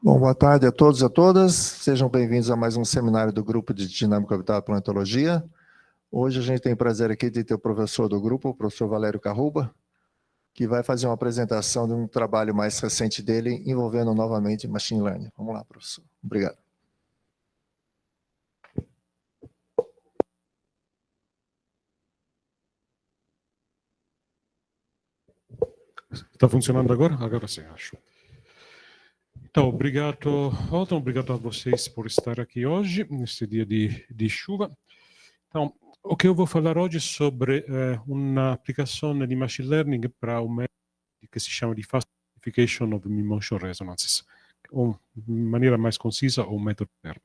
Bom, boa tarde a todos e a todas. Sejam bem-vindos a mais um seminário do Grupo de Dinâmica Orbital e Planetologia. Hoje a gente tem o prazer aqui de ter o professor do grupo, o professor Valério Carruba, que vai fazer uma apresentação de um trabalho mais recente dele, envolvendo novamente Machine Learning. Vamos lá, professor. Obrigado. Está funcionando agora? Agora sim, acho. Então, obrigado a vocês por estar aqui hoje, neste dia de chuva. Então, o que eu vou falar hoje é sobre uma aplicação de Machine Learning para um método que se chama de Fast Classification of Motion Resonances, ou, de maneira mais concisa, o método FAIR.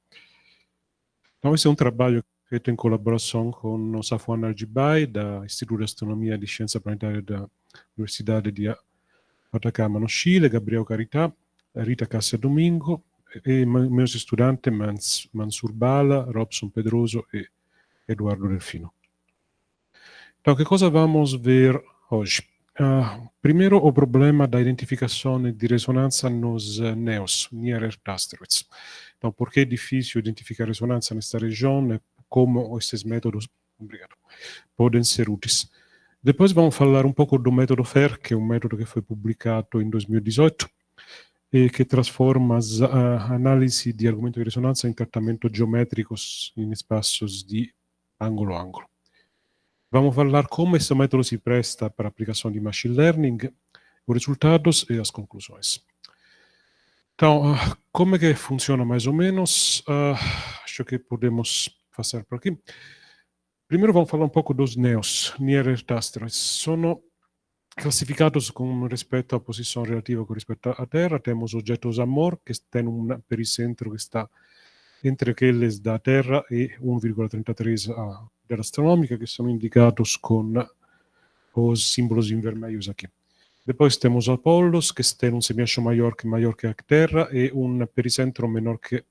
Então, esse é um trabalho feito em colaboração com o Safwan Aljibai, da Instituto de Astronomia e Ciência Planetária da Universidade de Atacama, no Chile, Gabriel Carità, Rita Cassia Domingo, e meus estudantes Mansur Bala, Robson Pedroso e Eduardo Delfino. Então, que cosa vamos ver hoje? Primeiro, o problema da identificação de ressonância nos NEOs, Near Earth Asteroids. Então, por que é difícil identificar ressonância nesta região e como esses métodos podem ser úteis. Depois vamos falar um pouco do método FAIR, que é um método que foi publicado em 2018 e que transforma as análises de argumento de ressonância em tratamentos geométricos em espaços de ângulo a ângulo. Vamos falar como esse método se presta para a aplicação de Machine Learning, os resultados e as conclusões. Então, como é que funciona mais ou menos? Acho que podemos passar por aqui. Primeiro vamos falar um pouco dos NEOs, Near Earth Asteroids. Sono classificados com respeito à posição relativa com respeito à Terra. Temos objetos AMOR, que têm um pericentro que está entre aqueles da Terra e 1,33 da astronômica, que são indicados com os símbolos em vermelhos aqui. Depois temos Apollos, que têm um semieixo maior que a Terra e um pericentro menor que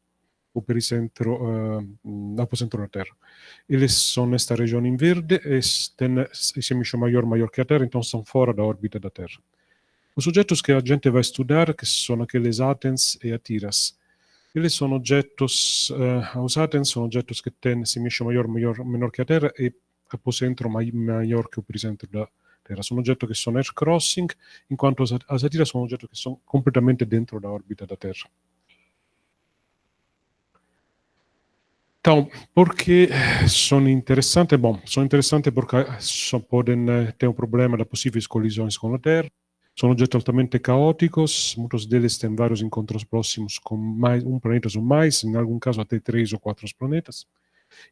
o pericentro, apocentro da Terra. Eles são nesta região em verde e têm esse eixo maior que a Terra, então são fora da órbita da Terra. Os objetos que a gente vai estudar, que são aqueles Atens e Atiras, eles são objetos, os Atens são objetos que têm esse eixo menor que a Terra e apocentro maior que o pericentro da Terra. São objetos que são Earth crossing, enquanto as Atiras são objetos que são completamente dentro da órbita da Terra. Então, por que são interessantes? Bom, são interessantes porque podem ter um problema de possíveis colisões com a Terra. São objetos altamente caóticos, muitos deles têm vários encontros próximos com um planeta ou mais, em algum caso até 3 ou 4 planetas.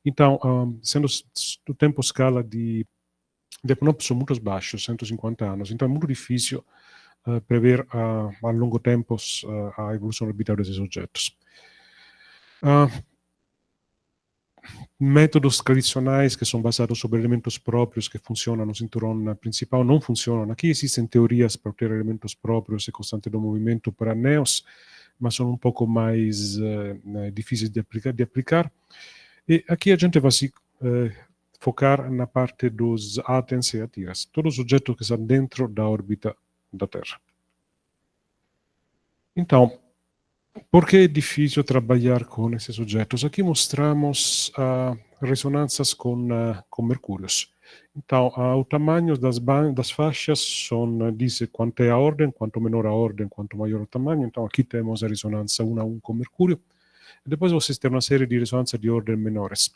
Então, sendo o tempo escala de Equinópolis são muito baixos, 150 anos, então é muito difícil prever a longo tempo a evolução orbital desses objetos. Métodos tradicionais que são basados sobre elementos próprios que funcionam no cinturão principal não funcionam. Aqui existem teorias para ter elementos próprios e constante do movimento para NEOs, mas são um pouco mais difíceis de aplicar. E aqui a gente vai se focar na parte dos Atens e Atiras, todos os objetos que estão dentro da órbita da Terra. Então, por que é difícil trabalhar com esses objetos? Aqui mostramos ressonâncias com mercúrios. Então, o tamanho das faixas diz quanto é a ordem, quanto menor a ordem, quanto maior o tamanho. Então, aqui temos a ressonância 1 a 1 com mercúrio. E depois vocês têm uma série de ressonâncias de ordem menores.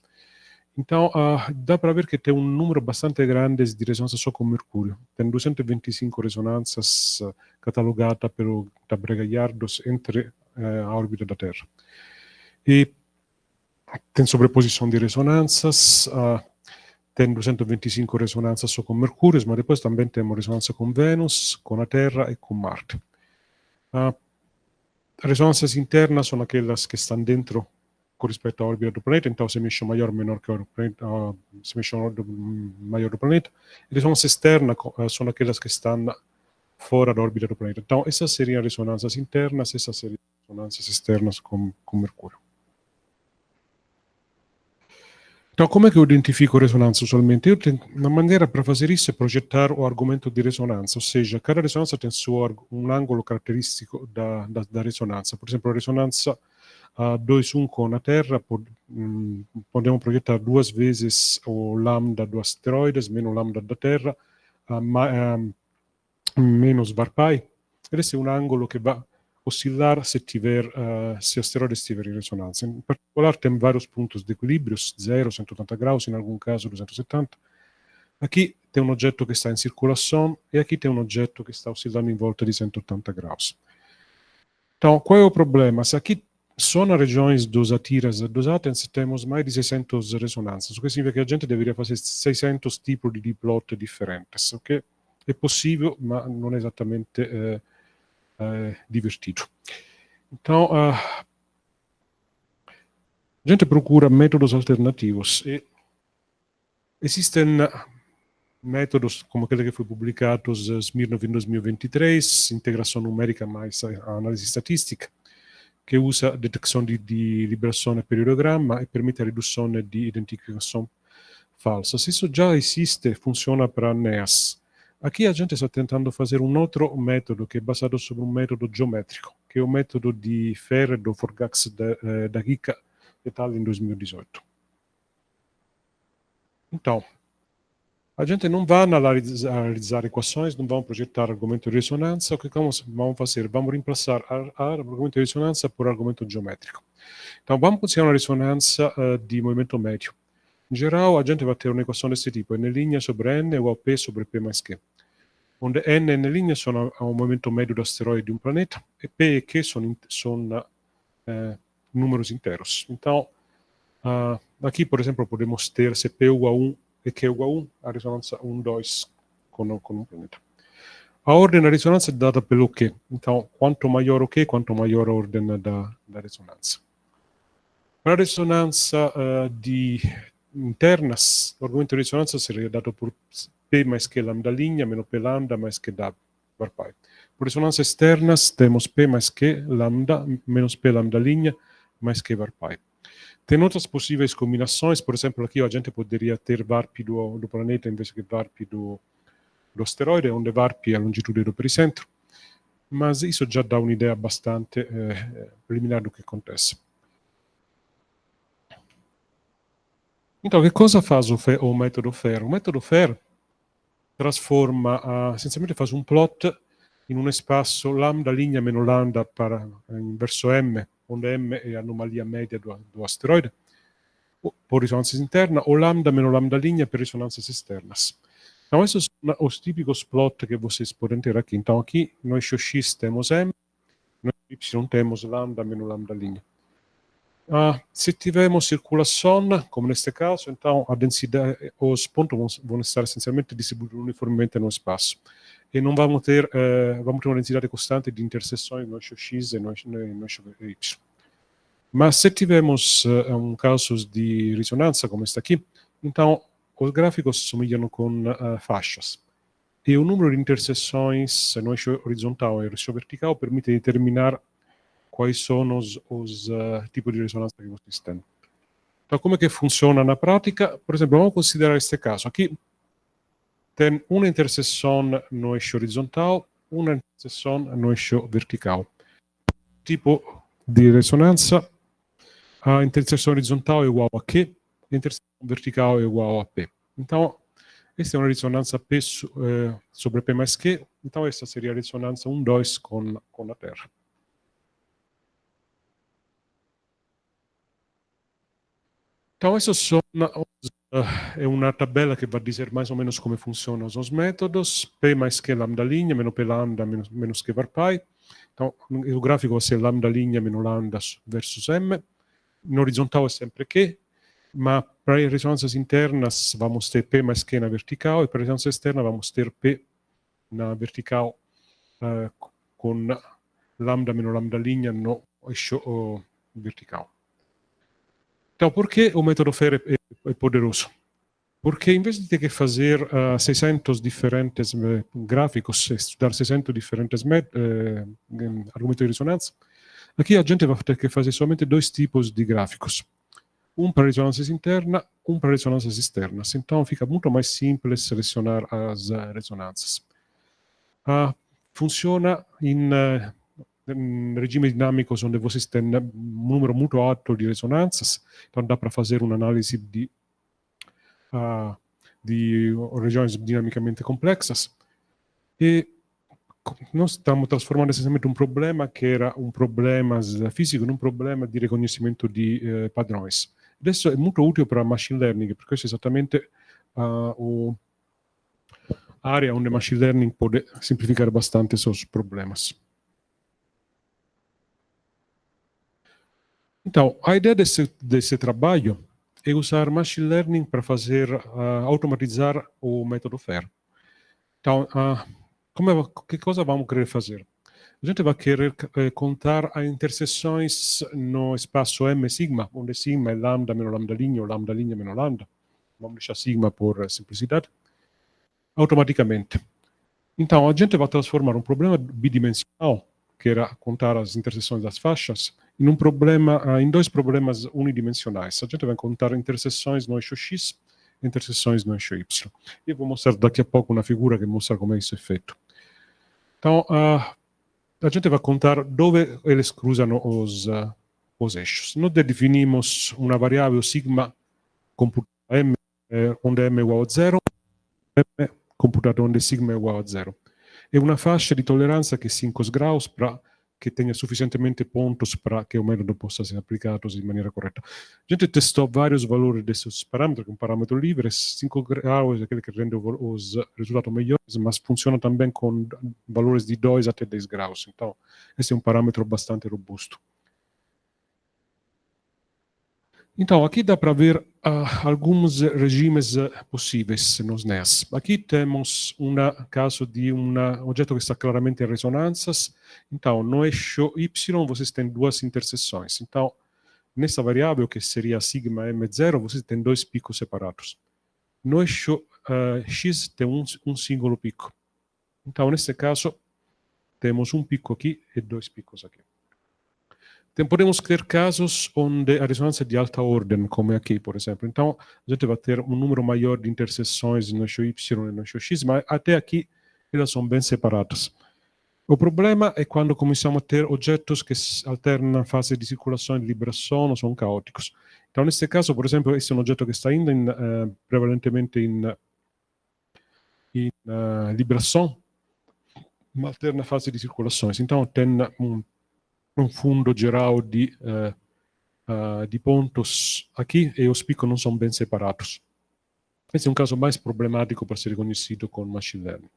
Então, dá para ver que tem um número bastante grande de ressonâncias só com mercúrio. Tem 225 ressonâncias catalogadas pelo Tabrea Gallardos entre a órbita da Terra. E tem sobreposição de ressonâncias, tem 225 ressonâncias só com Mercúrio, mas depois também temos ressonância com Vênus, com a Terra e com Marte. As ressonâncias internas são aquelas que estão dentro com respeito à órbita do planeta, então se mexe maior ou menor que o planeta, se mexe maior do planeta. E ressonâncias externas são aquelas que estão fora da órbita do planeta. Então, essas seriam ressonâncias internas, essas seriam ressonâncias externas com Mercúrio. Então, como é que eu identifico ressonância usualmente? Uma maneira para fazer isso é projetar o argumento de ressonância, ou seja, cada ressonância tem um ângulo característico da ressonância. Por exemplo, a ressonância 2,1 com a Terra, podemos projetar duas vezes o lambda do asteroides, menos o lambda da Terra, menos varpai. Esse é um ângulo que vai oscilar se o asteroide estiver em ressonância. Em particular, tem vários pontos de equilíbrio, 0, 180 graus, em algum caso 270. Aqui tem um objeto que está em circulação e aqui tem um objeto que está oscilando em volta de 180 graus. Então, qual é o problema? Se aqui só nas regiões dos ATIRAS e dos ATENS temos mais de 600 ressonâncias, o que significa que a gente deveria fazer 600 tipos de diplotte differentes, ok? É possível, mas não é exatamente divertido. Então, a gente procura métodos alternativos e existem métodos como aquele que foi publicado em Smirnov em 2023, integração numérica mais análise estatística, que usa detecção de liberação per ideogramma e permite a riduzione di identificação falsa. Se isso já existe, funciona para NEAS. Aqui a gente está tentando fazer um outro método que é baseado sobre um método geométrico, que é o método de Ferre do Forgax da Gica et al. Em 2018. Então, a gente não vai analisar equações, não vamos projetar argumento de ressonância. O que vamos fazer? Vamos reemplaçar argumento de ressonância por argumento geométrico. Então, vamos considerar uma ressonância de movimento médio. Em geral, a gente vai ter uma equação desse tipo, n' sobre n igual a p sobre p mais q, onde n e n' sono o movimento médio do asteroide de um planeta e p e q são números inteiros. Então, aqui, por exemplo, podemos ter se p igual a 1 e q igual a 1, a ressonância 1, 2 com um planeta. A ordem da ressonância é dada pelo q. Então, quanto maior o q, quanto maior a ordem da ressonância. Para a ressonância internas, o argumento de ressonância seria dado por P mais Q lambda linha, menos P lambda mais Q var pi. Por ressonâncias externas, temos P mais Q lambda, menos P lambda linha, mais Q var pi. Tem outras possíveis combinações, por exemplo, aqui a gente poderia ter varp do planeta em vez de varp do asteroide, onde varp é a longitude do pericentro, mas isso já dá uma ideia bastante preliminar do que acontece. Então, que cosa faz o método FAIR? O método FAIR trasforma, essenzialmente faz un plot in un espaço lambda linea meno lambda verso M, onde M è anomalia media do asteroide, por ressonâncias internas, ou lambda meno lambda linea per ressonâncias externas. Então, esses são os típicos plots que vocês podem ter aqui. Então, aqui, no eixo X temos M, no eixo Y temos lambda meno lambda linea. Se tivermos circulação, como neste caso, então a densidade, os pontos vão estar essencialmente distribuídos uniformemente no espaço. E não vamos ter uma densidade constante de interseções no eixo X e no eixo Y. Mas se tivermos casos de ressonância, como este aqui, então os gráficos somigliano com faixas. E o número de interseções no eixo horizontal e no eixo vertical permite determinar quais são os tipos de ressonância que vocês têm. Então, como é que funciona na prática? Por exemplo, vamos considerar este caso. Aqui tem uma interseção no eixo horizontal, uma interseção no eixo vertical. Tipo de ressonância, a interseção horizontal é igual a Q, a interseção vertical é igual a P. Então, esta é uma ressonância P sobre P mais Q, então esta seria a ressonância 1, 2 com a Terra. Então, isso é uma tabela que vai dizer mais ou menos como funcionam os métodos. P mais Q lambda linha, menos P lambda, menos Q var pi. Então, o gráfico vai ser lambda linha menos lambda versus M. No horizontal é sempre Q, mas para as ressonâncias internas vamos ter P mais Q na vertical e para a ressonância externa vamos ter P na vertical com lambda menos lambda linha no eixo vertical. Então, por que o método FAIR é poderoso? Porque em vez de ter que fazer 600 diferentes gráficos, estudar 600 diferentes argumentos de ressonância, aqui a gente vai ter que fazer somente 2 tipos de gráficos. um para ressonâncias internas, um para ressonâncias externas. Então fica muito mais simples selecionar as ressonâncias. Funciona em regimes dinâmicos onde vocês têm um número muito alto de ressonâncias, então dá para fazer uma análise de regiões dinamicamente complexas. E nós estamos transformando essencialmente um problema que era um problema físico num problema de reconhecimento de padrões. Adesso è molto utile para machine learning, perché questo è esattamente un'area onde machine learning pode simplificare bastante seus problemas. Então, a ideia desse trabalho é usar machine learning para fazer automatizar o método FAIR. Então, que cosa vamos querer fazer? A gente vai querer contar as interseções no espaço M sigma, onde sigma é lambda meno lambda linha ou lambda linha meno lambda. Vamos deixar sigma por simplicidade. Automaticamente. Então, a gente vai transformar um problema bidimensional, que era contar as interseções das faixas, em dois problemas unidimensionais. A gente vai contar interseções no eixo X e interseções no eixo Y. E vou mostrar daqui a pouco uma figura que mostra como isso é feito. Então, a gente vai contar dove eles cruzam os eixos. Nós definimos uma variável sigma computada M, onde M é igual a 0, M computada onde sigma é igual a 0. E uma faixa de tolerância que é 5 graus para que tenha suficientemente pontos para que o método possa ser aplicado de maneira correta. A gente testou vários valores desses parâmetros, um parâmetro livre, 5 graus é aquele que rende os resultados melhores, mas funciona também com valores de 2 até 10 graus. Então, esse é um parâmetro bastante robusto. Então, aqui dá para ver alguns regimes possíveis nos NES. Aqui temos um caso de um objeto que está claramente em ressonâncias. Então, no eixo Y, vocês têm duas interseções. Então, nessa variável, que seria sigma M0, vocês têm dois picos separados. No eixo X, tem um single pico. Então, nesse caso, temos um pico aqui e dois picos aqui. Podemos ter casos onde a ressonância é de alta ordem, como aqui, por exemplo. Então, a gente vai ter um número maior de interseções no eixo Y e no eixo X, mas até aqui elas são bem separadas. O problema é quando começamos a ter objetos que alternam a fase de circulação e de liberação ou são caóticos. Então, nesse caso, por exemplo, esse é um objeto que está indo prevalentemente em liberação, mas alterna a fase de circulações. Então, tem um fundo geral de pontos aqui e os picos não são bem separados. Esse é um caso mais problemático para ser reconhecido com machine learning.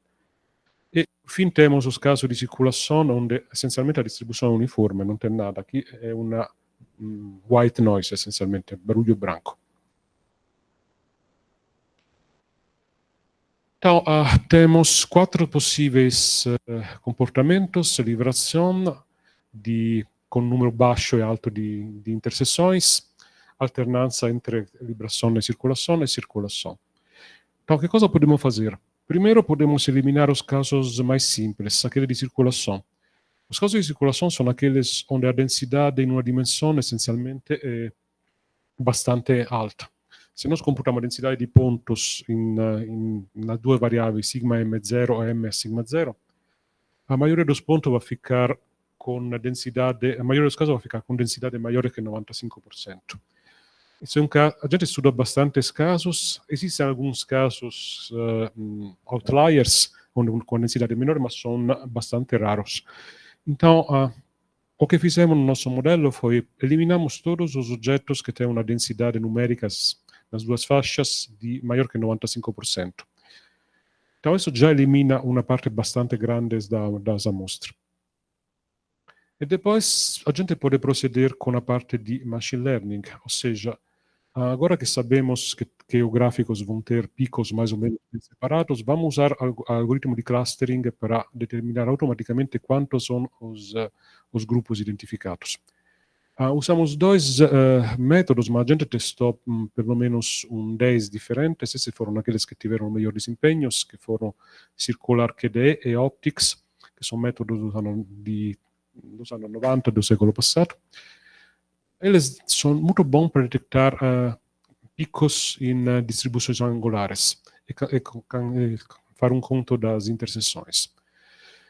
E, por fim, temos os casos de circulação, onde essencialmente a distribuição é uniforme, não tem nada. Aqui é uma white noise, essencialmente, barulho branco. Então, temos 4 possíveis comportamentos: liberação, com número baixo e alto de interseções, alternância entre liberação e circulação. Então, que cosa podemos fazer? Primeiro, podemos eliminar os casos mais simples, aqueles de circulação. Os casos de circulação são aqueles onde a densidade em uma dimensão, essencialmente, é bastante alta. Se nós computamos a densidade de pontos nas duas variáveis, sigma M0 e M sigma 0, a maioria dos pontos vai ficar com a densidade, a maioria dos casos vai ficar com densidade maior que 95%. Isso é a gente estuda bastantes casos, existem alguns casos outliers, com densidade menor, mas são bastante raros. Então, o que fizemos no nosso modelo foi eliminamos todos os objetos que têm uma densidade numérica nas duas faixas de maior que 95%. Então, isso já elimina uma parte bastante grande das amostras. E depois a gente pode proceder com a parte de machine learning, ou seja, agora que sabemos que os gráficos vão ter picos mais ou menos separados, vamos usar o algoritmo de clustering para determinar automaticamente quantos são os grupos identificados. Usamos dois métodos, mas a gente testou pelo menos 10 diferentes. Esses foram aqueles que tiveram melhor desempenhos, que foram Circular QD e Optics, que são métodos dos anos 90 do século passado. eles são muito bons para detectar picos em distribuições angulares e fazer um conto das interseções.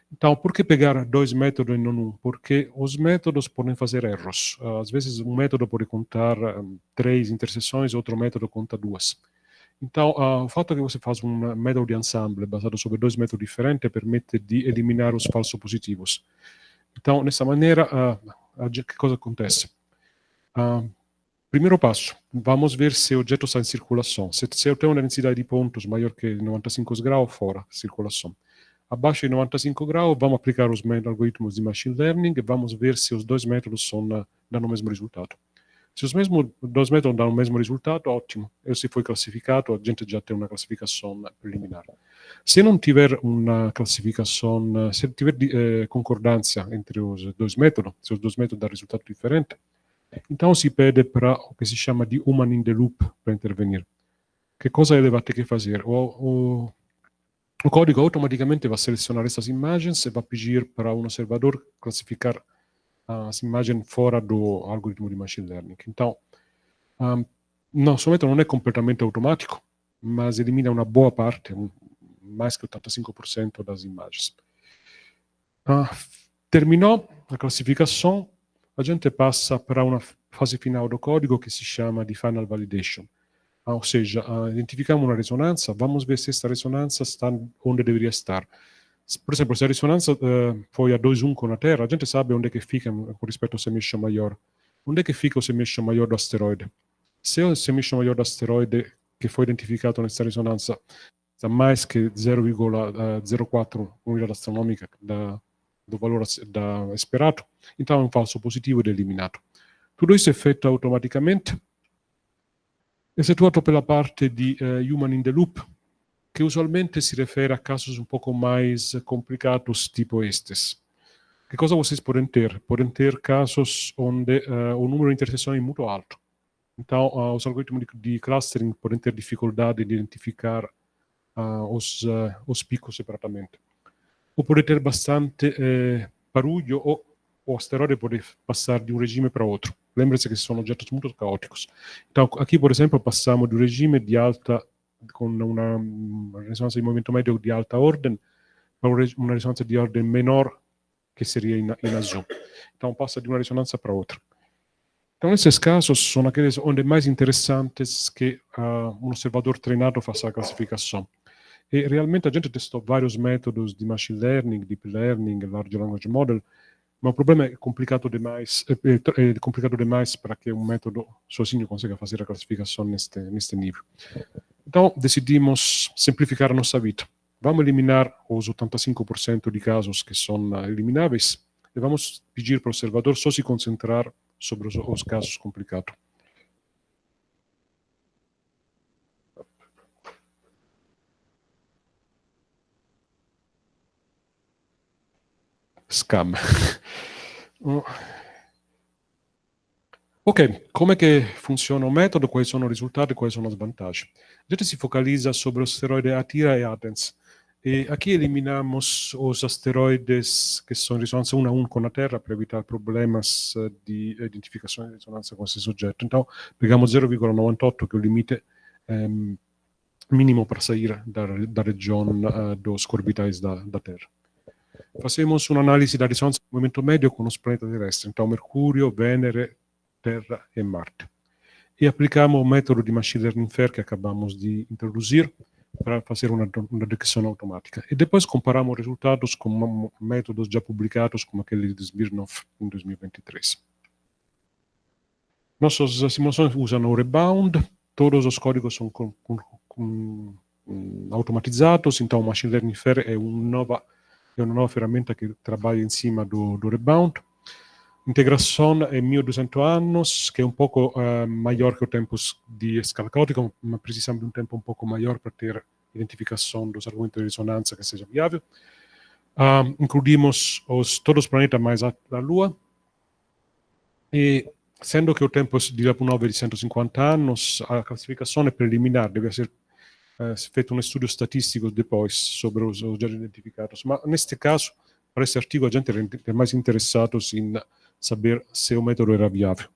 Então, por que pegar dois métodos e não um? Porque os métodos podem fazer erros. Às vezes, um método pode contar 3 interseções, outro método conta 2. Então, o fato que você faz um método de ensemble baseado sobre 2 métodos diferentes permite de eliminar os falsos positivos. Então, dessa maneira, que coisa acontece? Primeiro passo, vamos ver se o objeto está em circulação. Se eu tenho uma densidade de pontos maior que 95 graus, fora circulação. Abaixo de 95 graus, vamos aplicar os algoritmos de machine learning e vamos ver se os dois métodos dão o mesmo resultado. Se os dois métodos dão o mesmo resultado, ótimo. Se foi classificado, a gente já tem uma classificação preliminar. Se não tiver uma classificação, se tiver concordância entre os dois métodos, se os dois métodos dão resultado diferente, então si pede para o que si chama di human in the loop para intervenir. Che cosa ele vai ter que fazer? O código automaticamente vai selecionar essas imagens e vai pedir para um observador classificar as imagens fora do algoritmo de machine learning. Então, nosso método não é completamente automático, mas elimina uma boa parte, mais que 85% das imagens. Terminou a classificação, a gente passa para uma fase final do código que se chama de final validation. Ou seja, identificamos uma ressonância, vamos ver se esta ressonância está onde deveria estar. Por exemplo, se a ressonância foi a 2,1 com a Terra, a gente sabe onde é que fica com respeito ao semi-eixo maior. Onde é que fica o semi-eixo maior do asteroide? Se o semi-eixo maior do asteroide que foi identificado nesta ressonância está mais que 0,04 unidade astronômica do valor esperado, então é um falso positivo e eliminado. Tudo isso é feito automaticamente, excetuato pela parte de human in the loop, que usualmente se refere a casos um pouco mais complicados, tipo estes. Que cosa vocês podem ter? Podem ter casos onde o número de interseções é muito alto. Então, os algoritmos de clustering podem ter dificuldade de identificar os picos separatamente. Ou pode ter bastante barulho, ou o asteroide pode passar de um regime para outro. Lembre-se que são objetos muito caóticos. Então, aqui, por exemplo, passamos do regime de alta, com uma ressonância de movimento médio de alta ordem, para uma ressonância de ordem menor, que seria em azul. Então, passa de uma ressonância para outra. Então, esses casos são aqueles onde é mais interessantes que um observador treinado faça a classificação. E realmente a gente testou vários métodos de machine learning, deep learning, large language model, mas o problema é complicado demais, para que um método sozinho consiga fazer a classificação neste nível. Então, decidimos simplificar a nossa vida. Vamos eliminar os 85% de casos que são elimináveis e vamos pedir para o observador só se concentrar sobre os casos complicados. Scam. Ok, como é que funciona o método, quais são os resultados e quais são as vantagens? A gente se focaliza sobre o asteroide Atira e Athens. E aqui eliminamos os asteroides que são em ressonância 1 a 1 com a Terra para evitar problemas de identificação e ressonância com esses objetos. Então, pegamos 0,98, que é o limite mínimo para sair da região dos orbitais da Terra. Fazemos uma análise da ressonância do movimento médio com os planetas terrestres, então Mercúrio, Vênere, Terra e Marte. E aplicamos o método de machine learning FAIR que acabamos de introduzir para fazer uma detecção automática. E depois comparamos resultados com métodos já publicados, como aquele de Smirnov em 2023. Nossas simulações usam o Rebound, todos os códigos são automatizados, então o machine learning FAIR é uma nova ferramenta que trabalha em cima do Rebound. Integração é 1200 anos, que é um pouco maior que o tempo de escala caótica, mas precisamos de um tempo um pouco maior para ter identificação dos argumentos de ressonância que seja viável. Incluímos todos os planetas mais a Lua, e sendo que o tempo de Lyapunov é de 150 anos, a classificação é preliminar, deve ser feito um estudo estatístico depois sobre os já identificados. Mas neste caso, para esse artigo, a gente é mais interessados em saber se o método era viável.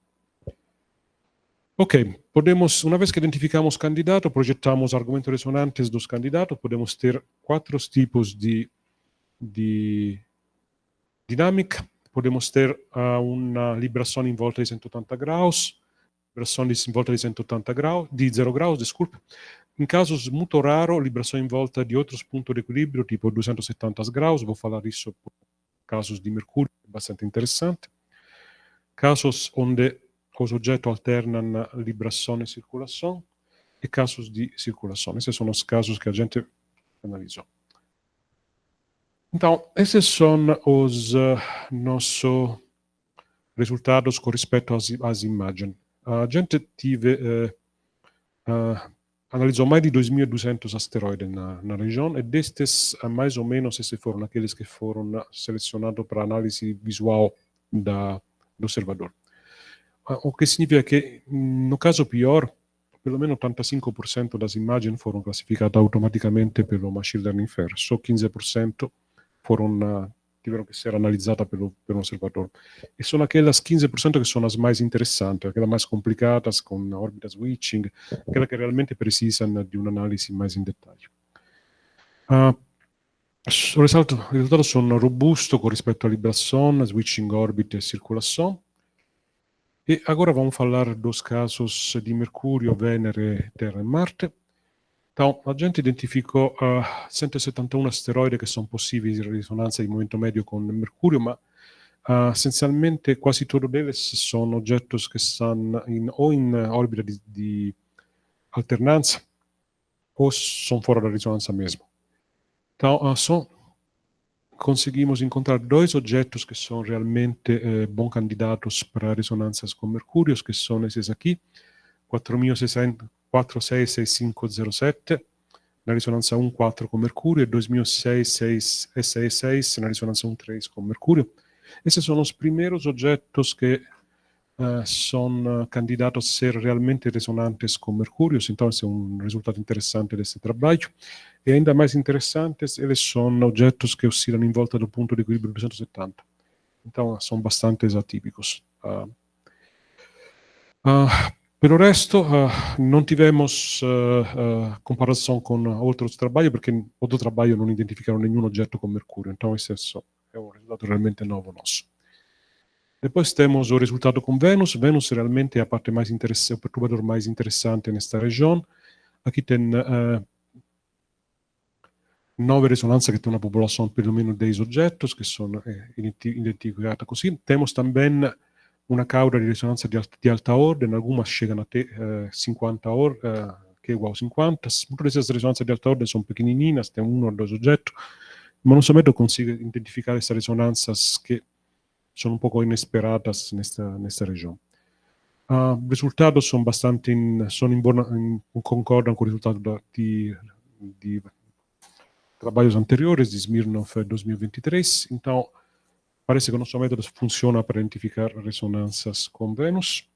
Ok, una vez que identificamos candidato, proyectamos argumentos resonantes dos candidatos, podemos ter 4 tipos de dinâmica. Podemos ter uma libração em volta de 180 graus, libração em volta de 180 graus, de 0 graus, desculpe. Em casos muito raros, libração em volta de outros pontos de equilíbrio, tipo 270 graus, vou falar isso por casos de Mercúrio, bastante interessante. Casos onde os objetos alternam libração e circulação, e casos de circulação. Esses são os casos que a gente analisou. Então, esses são os nossos resultados com respeito às imagens. A gente analisou mais de 2.200 asteroides na região, e destes, mais ou menos, esses foram aqueles que foram selecionados para análise visual do observador. O que significa que, no caso pior, pelo menos 85% das imagens foram classificadas automaticamente pelo Machine Learning FAIR, só 15% tiveram que ser analisadas pelo observador. E são aquelas 15% que são as mais interessantes, aquelas mais complicadas, com órbita switching, aquelas que realmente precisam de uma análise mais em detalhe. Os resultados são robustos com respeito à libração, switching, órbita e circulação. E agora vamos falar dos casos de Mercúrio, Vênere, Terra e Marte. Então, a gente identificou 171 asteroidi che sono possibili in risonanza di movimento medio con Mercurio, ma essenzialmente quasi tutti deles sono oggetti che stanno o in orbita di alternanza o sono fuori dalla risonanza mesmo. Então, conseguimos encontrar 2 objetos que são realmente bons candidatos para ressonâncias com Mercúrio, que são esses aqui, 466507 na ressonância 1,4 com Mercúrio e 2006 na ressonância 1,3 com Mercúrio. Esses são os primeiros objetos que são candidatos a ser realmente ressonantes com Mercúrio, então esse é um resultado interessante desse trabalho. E ainda mais interessantes, eles são objetos que oscilam em volta do ponto de equilíbrio 270. Então, são bastante atípicos. Pelo resto, não tivemos comparação com outros trabalhos, porque outro trabalho não identificaram nenhum objeto com Mercúrio. Então, esse é um resultado realmente novo nosso. Depois temos o resultado com Vênus. Vênus realmente é a parte mais interessante, o perturbador mais interessante nesta região. Aqui tem 9 ressonanze che têm uma popolação de pelo menos 10 objetos que são identificados assim. Temos também uma cauda de ressonância de alta ordem, algumas chegam até 50 que é igual a 50. Muitas dessas ressonâncias de alta ordem são pequenininhas, tem 1 ou 2 objetos, mas não somente consigo identificar essas ressonâncias que são um pouco inesperadas nesta região. Os resultados são bastante concordam com o resultado de trabalhos anteriores de Smirnov 2023, então parece que o nosso método funciona para identificar ressonâncias com Vênus.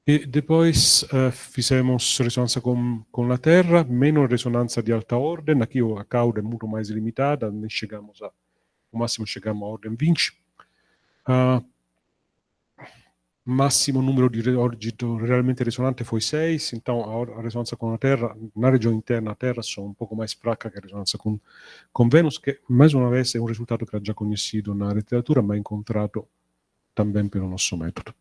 E depois fizemos ressonância com a Terra, menos ressonância de alta ordem, aqui a cauda é muito mais limitada, nem chegamos o máximo chegamos a ordem 20. Máximo número de objetos realmente ressonante foi 6, então a ressonância com a Terra, na região interna da Terra, são um pouco mais fraca que a ressonância com Vênus, que mais uma vez é um resultado que é já conhecido na literatura, mas encontrado também pelo nosso método.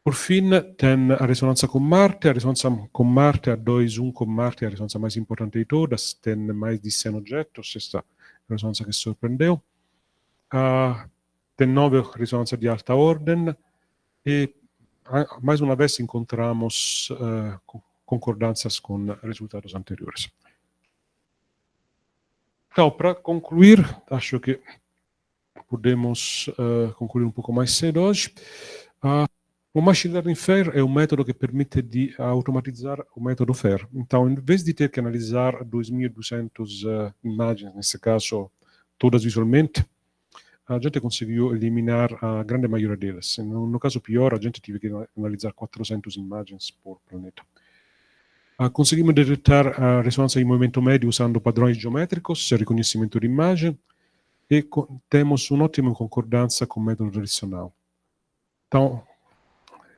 Por fim, tem a ressonância com Marte. A ressonância com Marte, a 2.1 com Marte, é a ressonância mais importante de todas, tem mais de 100 objetos, esta é a ressonância que surpreendeu. Tem 9 ressonâncias de alta ordem e, mais uma vez, encontramos concordâncias com resultados anteriores. Então, para concluir, acho que podemos concluir um pouco mais cedo hoje. O Machine Learning FAIR é um método que permite de automatizar o método FAIR. Então, em vez de ter que analisar 2.200 imagens, nesse caso, todas visualmente, a gente conseguiu eliminar a grande maioria delas. No caso pior, a gente teve que analisar 400 imagens por planeta. Conseguimos detectar a ressonância em movimento médio usando padrões geométricos, reconhecimento de imagem, e temos uma ótima concordância com o método tradicional. Então,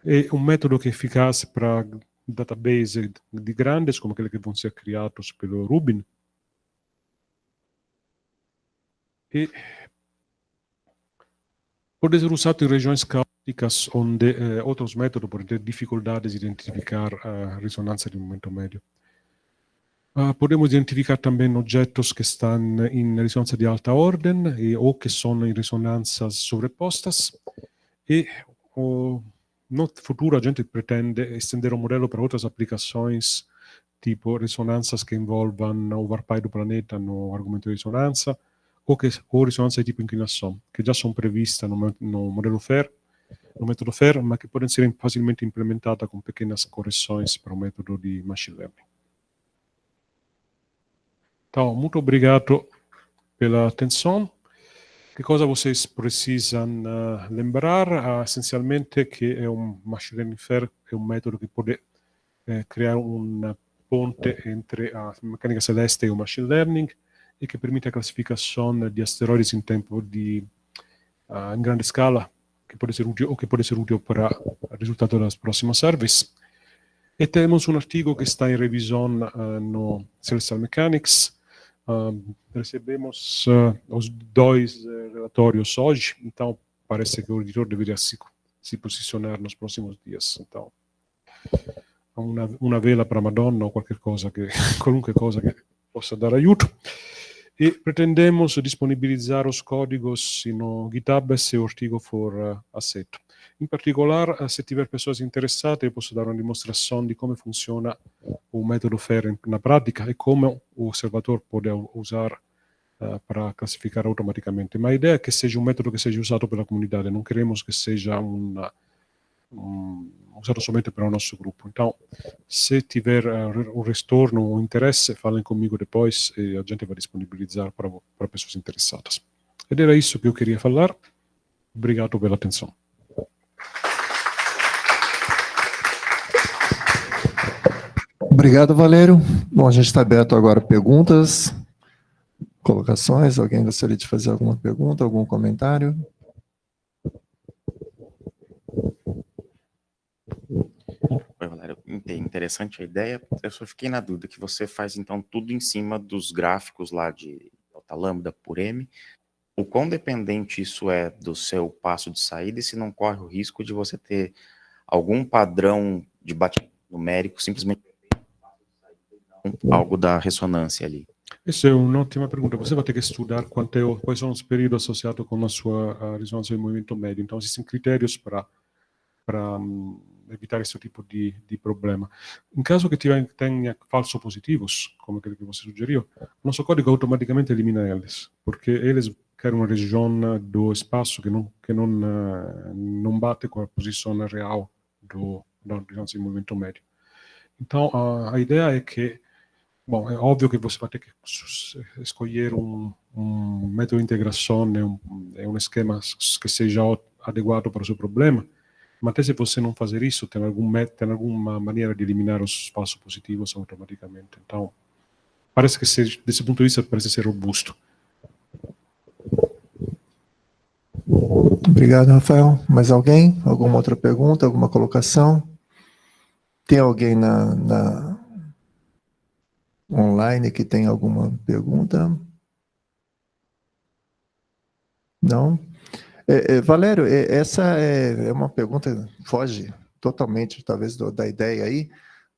É um método que é eficaz para database de grandes, como aqueles que vão ser criados pelo Rubin. E pode ser usado em regiões caóticas, onde outros métodos podem ter dificuldades de identificar a ressonância de momento médio. Podemos identificar também objetos que estão em ressonância de alta ordem ou que são em ressonâncias sobrepostas. E no futuro a gente pretende estender o modelo para outras aplicações, tipo ressonâncias que envolvam o varpai do planeta no argumento de ressonância, ou ressonância de tipo inclinação, que já são previstas no modelo FAIR, no método FAIR, mas que podem ser facilmente implementadas com pequenas correções para o método de machine learning. Então, muito obrigado pela atenção. Que cosa vocês precisam lembrar? Essencialmente que é machine learning FAIR é um método que pode criar uma ponte entre a mecânica celeste e o machine learning e que permite a classificação de asteroides em tempo em grande escala, que pode ser útil para o resultado das próximas surveys. E temos um artigo que está em revisão no Celestial Mechanics. Recebemos os 2 relatórios hoje, então parece que o editor deveria se posicionar nos próximos dias. Então, uma vela para Madonna ou qualquer coisa qualunque coisa que possa dar aiuto. E pretendemos disponibilizar os códigos no GitHub se o artigo for aceito. In particolare, se tiver pessoas interessadas, eu posso dar uma demonstração de como funciona o método FAIR na prática e como o observador pode usar para classificar automaticamente. Mas a ideia é que seja um método que seja usado pela comunidade, não queremos que seja usado somente para o nosso grupo. Então, se tiver um retorno ou interesse, falem comigo depois e a gente vai disponibilizar para pessoas interessadas. Ed era isso que eu queria falar. Obrigado pela atenção. Obrigado, Valério. Bom, a gente está aberto agora a perguntas, colocações. Alguém gostaria de fazer alguma pergunta, algum comentário? Oi, Valério. Interessante a ideia. Eu só fiquei na dúvida que você faz, então, tudo em cima dos gráficos lá de delta lambda por M. O quão dependente isso é do seu passo de saída e se não corre o risco de você ter algum padrão de batimento numérico simplesmente algo da ressonância ali? Essa é uma ótima pergunta. Você vai ter que estudar quais são os períodos associados com a sua ressonância de movimento médio. Então, existem critérios para evitar esse tipo de problema. Em caso que tenha falsos positivos, como aquele que você sugeriu, o nosso código automaticamente elimina eles, porque eles querem uma região do espaço que não bate com a posição real da ressonância de movimento médio. Então, a ideia é que, bom, é óbvio que você vai ter que escolher um método de integração, um esquema que seja adequado para o seu problema, mas até se você não fazer isso, tem alguma maneira de eliminar os falsos positivos automaticamente. Então, parece que, desse ponto de vista, parece ser robusto. Obrigado, Rafael. Mais alguém? Alguma outra pergunta, alguma colocação? Tem alguém na online que tem alguma pergunta? Não? Valério, essa é uma pergunta, foge totalmente, talvez, da ideia aí,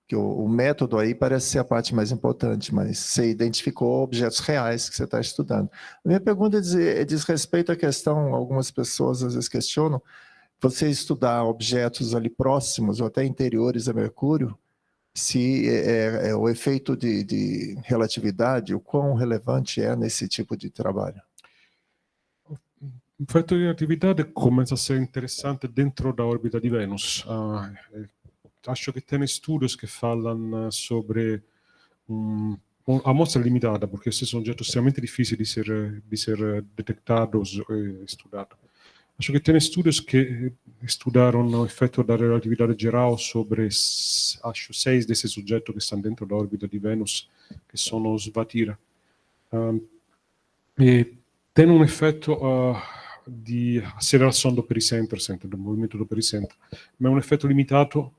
que o método aí parece ser a parte mais importante, mas você identificou objetos reais que você está estudando. A minha pergunta diz respeito à questão, algumas pessoas às vezes questionam, você estudar objetos ali próximos ou até interiores a Mercúrio, se o efeito de relatividade, o quão relevante é nesse tipo de trabalho? O efeito de relatividade começa a ser interessante dentro da órbita di Venus. Acho que tem estudos que falam sobre amostra limitada, porque esses são objetos extremamente difíceis de ser detectados e estudados. Acho que tem estudos que estudaram o efeito da relatividade geral sobre, acho, 6 desses objetos que estão dentro da órbita de Vênus, que são os Vatira. E tem um efeito di acceleração do pericentro, do movimento do pericentro, mas é um efeito limitado,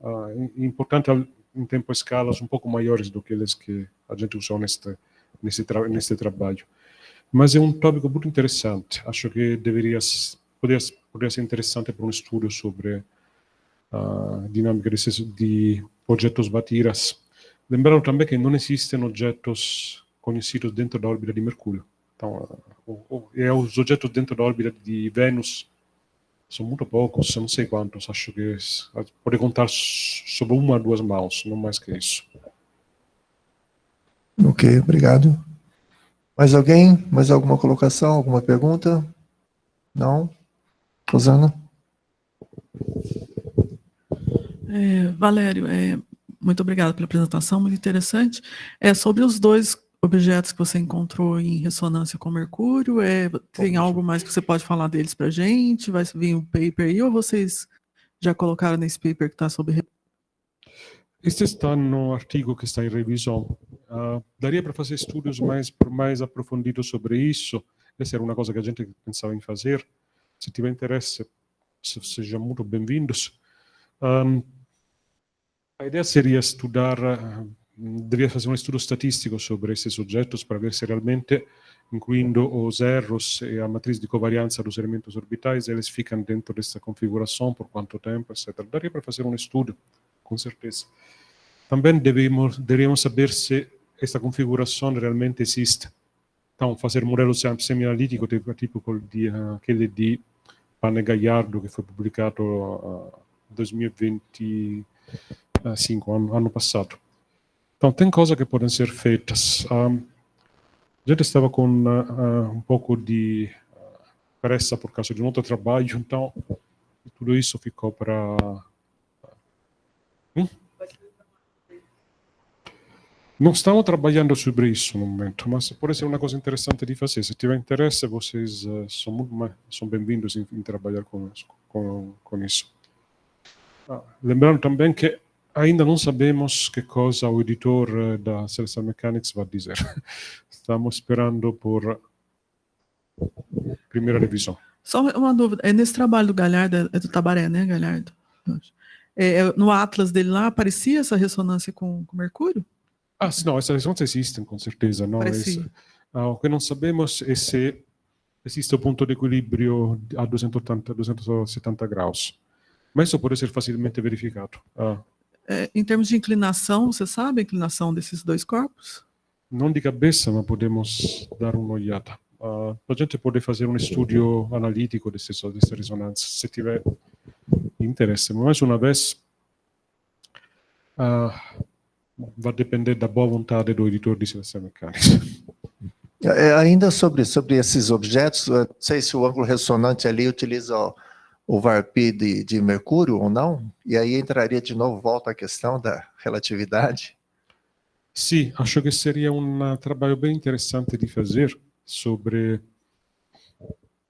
importante em tempo e escalas um pouco maiores do que aqueles que a gente usou neste trabalho. Mas é um tópico muito interessante. Acho que poderia ser interessante para um estudo sobre a dinâmica de objetos batidas. Lembrando também que não existem objetos conhecidos dentro da órbita de Mercúrio. Então, os objetos dentro da órbita de Vênus são muito poucos, não sei quantos. Acho que pode contar sobre uma ou duas mãos, não mais que isso. Ok, obrigado. Mais alguém? Mais alguma colocação? Alguma pergunta? Não? Rosana? Valério, muito obrigado pela apresentação, muito interessante. Sobre os dois objetos que você encontrou em ressonância com Mercúrio, tem algo mais que você pode falar deles para a gente? Vai vir um paper aí, ou vocês já colocaram nesse paper que está sob... Este está no artigo que está em revisão. Daria para fazer estudos mais aprofundidos sobre isso. Essa era uma coisa que a gente pensava em fazer. Se tiver interesse, sejam muito bem-vindos. A ideia seria deveria fazer um estudo estatístico sobre esses objetos para ver se realmente, incluindo os erros e a matriz de covariança dos elementos orbitais, eles ficam dentro dessa configuração, por quanto tempo, etc. Daria para fazer um estudo, com certeza. Também deveríamos saber se essa configuração realmente existe. Então, fazer um modelo semi-analítico, tipo aquele de Pane Gallardo, que foi publicado em 2025, ano passado. Então, tem coisas que podem ser feitas. A gente estava com um pouco de pressa por causa de um outro trabalho, então tudo isso ficou para... Não estamos trabalhando sobre isso no momento, mas pode ser uma coisa interessante de fazer. Se tiver interesse, vocês são bem-vindos em trabalhar com isso. Lembrando também que ainda não sabemos que coisa o editor da Celestial Mechanics vai dizer. Estamos esperando por primeira revisão. Só uma dúvida, nesse trabalho do Galhardo, do Tabaré, né, Galhardo? No Atlas dele lá, aparecia essa ressonância com Mercúrio? Não, essas ressonâncias existem, com certeza. Não, o que não sabemos é se existe o ponto de equilíbrio a 270 graus. Mas isso pode ser facilmente verificado. Em termos de inclinação, você sabe a inclinação desses dois corpos? Não de cabeça, mas podemos dar uma olhada. A gente pode fazer um estudo analítico dessa ressonância, se tiver interesse. Mais uma vez, vai depender da boa vontade do editor de Celestial Mechanics. Ainda sobre esses objetos, não sei se o ângulo ressonante ali utiliza o VARP de Mercúrio ou não, e aí entraria de novo, volta à questão da relatividade. Sim, acho que seria um trabalho bem interessante de fazer sobre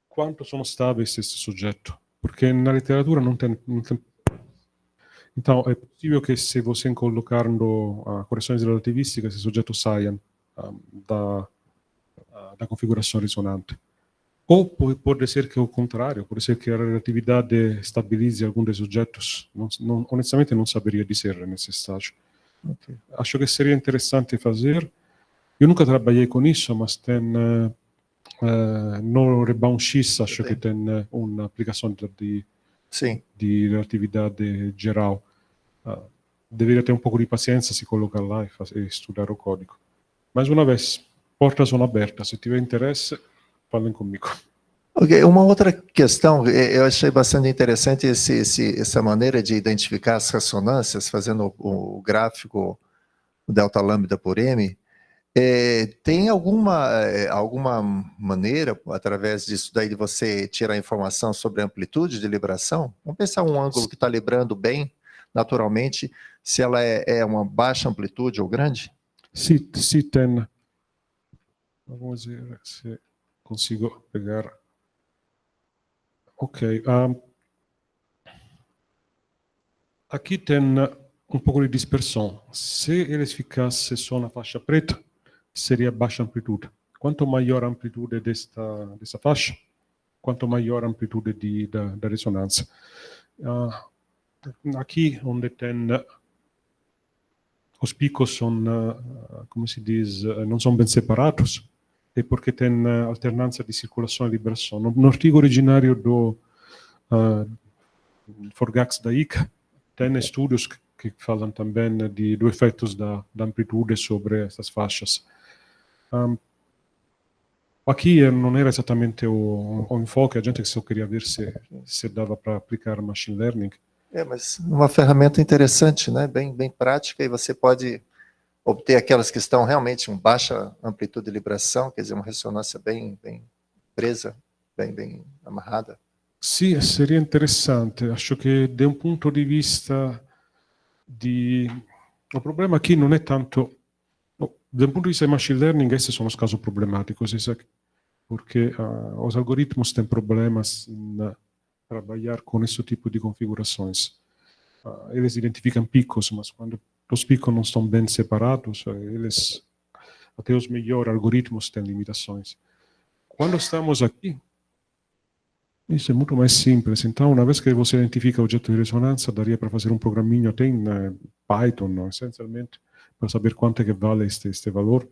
quanto são estáveis esses objetos, porque na literatura não tem... Então, é possível que se você colocando correções relativísticas, esses objetos saiam da configuração ressonante. Ou pode ser que o contrário, pode ser que a relatividade estabilize algum desses objetos. Honestamente, não saberia dizer nesse estágio. Okay. Acho que seria interessante fazer. Eu nunca trabalhei com isso, mas tem no Rebound X, acho que tem uma aplicação de relatividade geral. Deveria ter um pouco de paciência se colocar lá e estudar o código. Mais uma vez, portas são abertas. Se tiver interesse, falem comigo. Ok, uma outra questão, eu achei bastante interessante essa maneira de identificar as ressonâncias, fazendo o gráfico delta lambda por M. Tem alguma maneira, através disso daí, de você tirar informação sobre a amplitude de libração? Vamos pensar um ângulo que está librando bem, naturalmente, se ela é uma baixa amplitude ou grande? Sim, tem. Vamos ver se consigo pegar. Ok. Aqui tem um pouco de dispersão. Se eles ficassem só na faixa preta, seria baixa amplitude. Quanto maior a amplitude dessa faixa, quanto maior a amplitude da ressonância. Aqui, onde tem os picos são, como se diz, não são bem separados, é porque tem alternância de circulação e liberação. No artigo originário do Forgax da ICA, tem estudos que falam também dos efeitos da amplitude sobre essas faixas. Aqui não era exatamente o enfoque, a gente só queria ver se dava para aplicar machine learning. Mas uma ferramenta interessante, né? Bem prática, e você pode obter aquelas que estão realmente em baixa amplitude de libração, quer dizer, uma ressonância bem presa, bem amarrada. Sì, seria interessante. Acho che da un punto di vista il problema aqui non è tanto... Da un punto di vista di machine learning, esses são os casos problemáticos, porque os algoritmos têm problemas em trabalhar com esse tipo de configurações. Eles identificam picos, mas quando os picos não estão bem separados, até os melhores algoritmos têm limitações. Quando estamos aqui, isso é muito mais simples. Então, uma vez que você identifica o objeto de ressonância, daria para fazer um programinho até em Python, essencialmente, para saber quanto é que vale este valor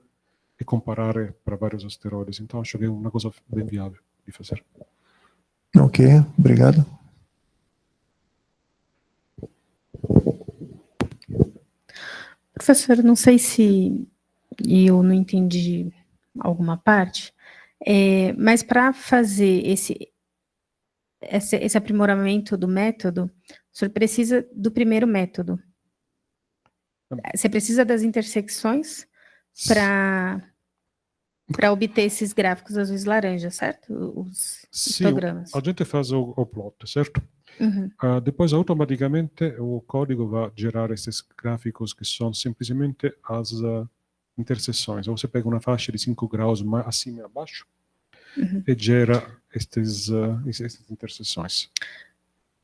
e comparar para vários asteroides. Então, acho que é uma coisa bem viável de fazer. Ok, obrigado. Professor, não sei se eu não entendi alguma parte, mas para fazer esse aprimoramento do método, o senhor precisa do primeiro método. Você precisa das intersecções para obter esses gráficos azuis e laranja, certo? Os histogramas. Sim, a gente faz o plot, certo? Uhum. Depois, automaticamente, o código vai gerar esses gráficos que são simplesmente as interseções. Ou você pega uma faixa de 5 graus acima e abaixo, Uhum. e gera essas interseções.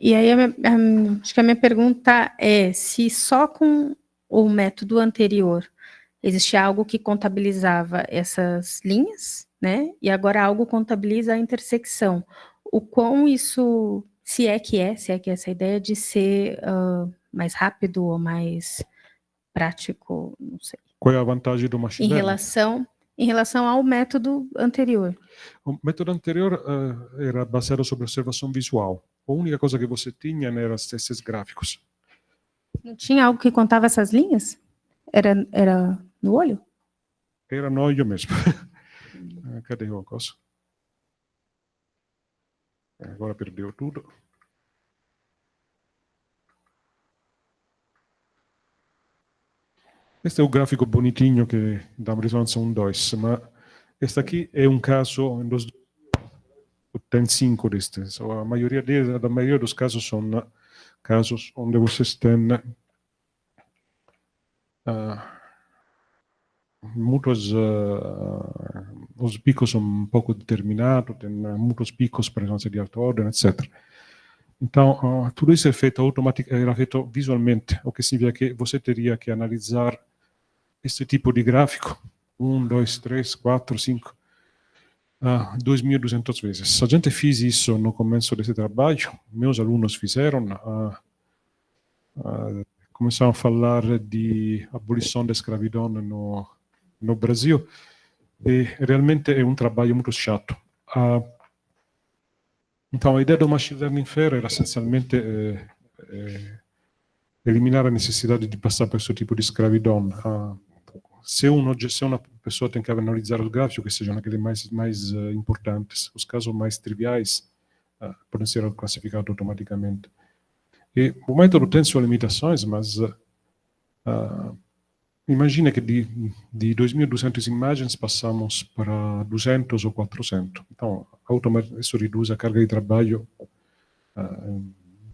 E aí, acho que a minha pergunta é se só com o método anterior existia algo que contabilizava essas linhas, né? E agora algo contabiliza a intersecção. O quão isso, se é que essa ideia de ser mais rápido ou mais prático, não sei. Qual é a vantagem do machine learning? Em relação ao método anterior. O método anterior era baseado sobre observação visual. A única coisa que você tinha eram esses gráficos. Não tinha algo que contava essas linhas? Era no olho? Era no olho mesmo. Cadê o coisa? Agora perdeu tudo. Este é o gráfico bonitinho que dá uma ressonância 1,2, mas este aqui é um caso, tem 5 destes. A maioria dos casos são casos onde vocês têm muitos, os picos são um pouco determinados, tem muitos picos para ressonância de alta ordem, etc. Então, tudo isso é feito automaticamente, era feito visualmente, o que significa que você teria que analisar este tipo de gráfico 1, 2, 3, 4, 5, 2.200 vezes. A gente fez isso no começo desse trabalho, meus alunos fizeram, começaram a falar de abolição da escravidão no Brasil, e realmente é um trabalho muito chato. Então, a ideia do machine learning fair era essencialmente eliminar a necessidade de passar por esse tipo de escravidão. Se uma pessoa tem que analisar os gráficos, que sejam aqueles mais importantes, os casos mais triviais podem ser classificados automaticamente. E o método tem suas limitações, mas imagina que de 2.200 imagens passamos para 200 ou 400. Então, isso reduz a carga de trabalho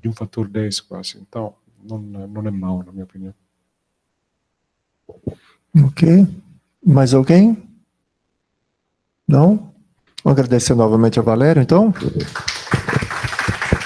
de um fator 10 quase. Então, não é mau, na minha opinião. Ok. Mais alguém? Não? Vou agradecer novamente a Valério, então.